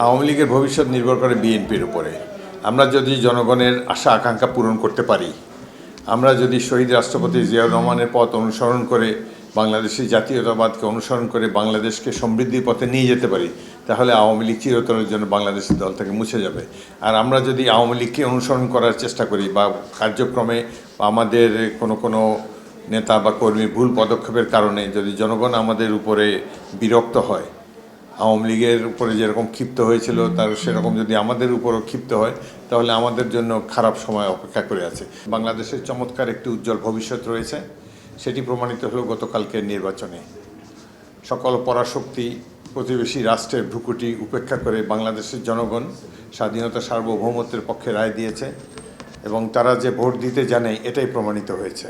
আওয়ামী লীগের ভবিষ্যৎ নির্ভর করে বিএনপির উপরে। আমরা যদি জনগণের আশা আকাঙ্ক্ষা পূরণ করতে পারি, আমরা যদি শহীদ রাষ্ট্রপতি জিয়াউর রহমানের পথ অনুসরণ করে বাংলাদেশি জাতীয়তাবাদকে অনুসরণ করে বাংলাদেশকে সমৃদ্ধির পথে নিয়ে যেতে পারি, তাহলে আওয়ামী লীগ চিরতরের জন্য বাংলাদেশের দল থেকে মুছে যাবে। আর আমরা যদি আওয়ামী লীগকে অনুসরণ করার চেষ্টা করি বা কার্যক্রমে আমাদের কোনো নেতা বা কর্মী ভুল পদক্ষেপের কারণে যদি জনগণ আমাদের উপরে বিরক্ত হয়, আওয়ামী লীগের উপরে যেরকম ক্ষিপ্ত হয়েছিল তার সেরকম যদি আমাদের উপরও ক্ষিপ্ত হয়, তাহলে আমাদের জন্য খারাপ সময় অপেক্ষা করে আছে। বাংলাদেশের চমৎকার একটি উজ্জ্বল ভবিষ্যৎ রয়েছে, সেটি প্রমাণিত হলো গতকালকের নির্বাচনে। সকল পরাশক্তি প্রতিবেশী রাষ্ট্রের ভ্রুকুটি উপেক্ষা করে বাংলাদেশের জনগণ স্বাধীনতা সার্বভৌমত্বের পক্ষে রায় দিয়েছে এবং তারা যে ভোট দিতে জানে এটাই প্রমাণিত হয়েছে।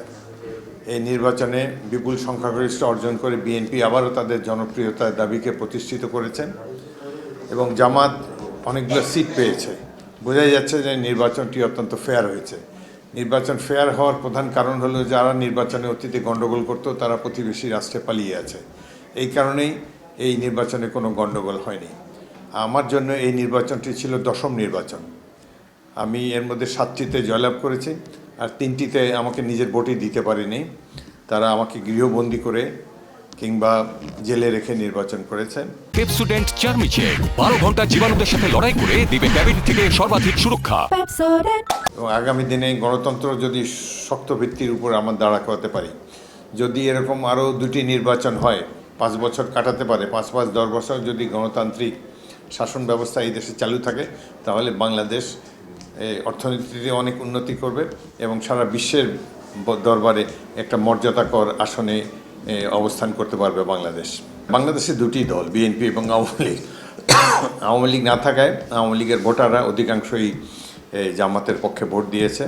এই নির্বাচনে বিপুল সংখ্যাগরিষ্ঠ অর্জন করে বিএনপি আবারও তাদের জনপ্রিয়তার দাবিকে প্রতিষ্ঠিত করেছে এবং জামাত অনেকগুলো সিট পেয়েছে। বোঝাই যাচ্ছে যে নির্বাচনটি অত্যন্ত ফেয়ার হয়েছে। নির্বাচন ফেয়ার হওয়ার প্রধান কারণ হলো যারা নির্বাচনে অতীতে গণ্ডগোল করতো তারা প্রতিবেশী রাষ্ট্রে পালিয়ে আছে। এই কারণেই এই নির্বাচনে কোনো গণ্ডগোল হয়নি। আমার জন্য এই নির্বাচনটি ছিল দশম নির্বাচন। আমি এর মধ্যে 7টিতে জয়লাভ করেছি, আর 3টিতে আমাকে নিজের ভোটই দিতে পারিনি। তারা আমাকে গৃহবন্দী করে কিংবা জেলে রেখে নির্বাচন করেছেন। পেপসোডেন্ট চার্মিচের 12 ঘন্টা জীবাণুদের সাথে লড়াই করে দিবে ক্যাবিনেট থেকে সর্বাধিক সুরক্ষা। এবং আগামী দিনে গণতন্ত্র যদি শক্ত ভিত্তির উপর আমরা দাঁড়া করাতে পারি, যদি এরকম আরও 2টি নির্বাচন হয়, 5 বছর কাটাতে পারে, 5-10 বছর যদি গণতান্ত্রিক শাসন ব্যবস্থা এই দেশে চালু থাকে, তাহলে বাংলাদেশ অর্থনীতিতে অনেক উন্নতি করবে এবং সারা বিশ্বের দরবারে একটা মর্যাদাকর আসনে অবস্থান করতে পারবে বাংলাদেশ। বাংলাদেশে 2টি দল, বিএনপি এবং আওয়ামী লীগ। আওয়ামী লীগ না থাকায় আওয়ামী লীগের ভোটাররা অধিকাংশই জামাতের পক্ষে ভোট দিয়েছে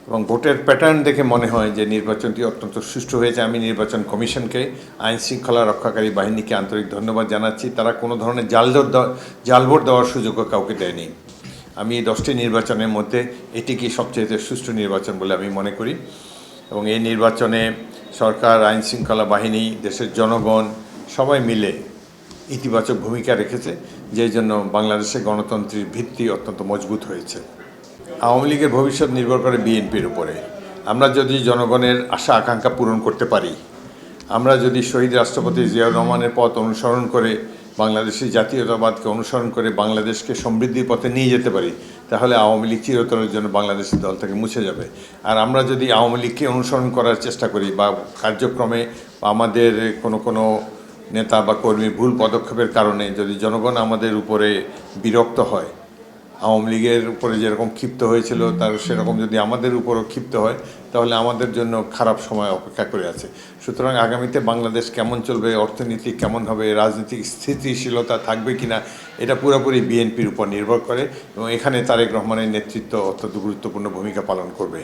এবং ভোটের প্যাটার্ন দেখে মনে হয় যে নির্বাচনটি অত্যন্ত সুষ্ঠু হয়েছে। আমি নির্বাচন কমিশনকে, আইন শৃঙ্খলা রক্ষাকারী বাহিনীকে আন্তরিক ধন্যবাদ জানাচ্ছি। তারা কোনো ধরনের জাল ভোট দেওয়ার সুযোগও কাউকে দেয়নি। আমি এই 10টি নির্বাচনের মধ্যে এটিকে সবচেয়ে সুষ্ঠু নির্বাচন বলে আমি মনে করি এবং এই নির্বাচনে সরকার, আইন শৃঙ্খলা বাহিনী, দেশের জনগণ সবাই মিলে ইতিবাচক ভূমিকা রেখেছে, যেই জন্য বাংলাদেশের গণতন্ত্রের ভিত্তি অত্যন্ত মজবুত হয়েছে। আওয়ামী লীগের ভবিষ্যৎ নির্ভর করে বিএনপির উপরে। আমরা যদি জনগণের আশা আকাঙ্ক্ষা পূরণ করতে পারি, আমরা যদি শহীদ রাষ্ট্রপতি জিয়াউর রহমানের পথ অনুসরণ করে বাংলাদেশি জাতীয়তাবাদকে অনুসরণ করে বাংলাদেশকে সমৃদ্ধির পথে নিয়ে যেতে পারি, তাহলে আওয়ামী লীগ চিরতরের জন্য বাংলাদেশের দল থেকে মুছে যাবে। আর আমরা যদি আওয়ামী লীগকে অনুসরণ করার চেষ্টা করি বা কার্যক্রমে আমাদের কোনো নেতা বা কর্মী ভুল পদক্ষেপের কারণে যদি জনগণ আমাদের উপরে বিরক্ত হয়, আওয়ামী লীগের উপরে যেরকম ক্ষিপ্ত হয়েছিল তার সেরকম যদি আমাদের উপরও ক্ষিপ্ত হয়, তাহলে আমাদের জন্য খারাপ সময় অপেক্ষা করে আছে। সুতরাং আগামীতে বাংলাদেশ কেমন চলবে, অর্থনীতি কেমন হবে, রাজনৈতিক স্থিতিশীলতা থাকবে কিনা, এটা পুরোপুরি বিএনপির উপর নির্ভর করে এবং এখানে তারেক রহমানের নেতৃত্ব অত্যন্ত গুরুত্বপূর্ণ ভূমিকা পালন করবে।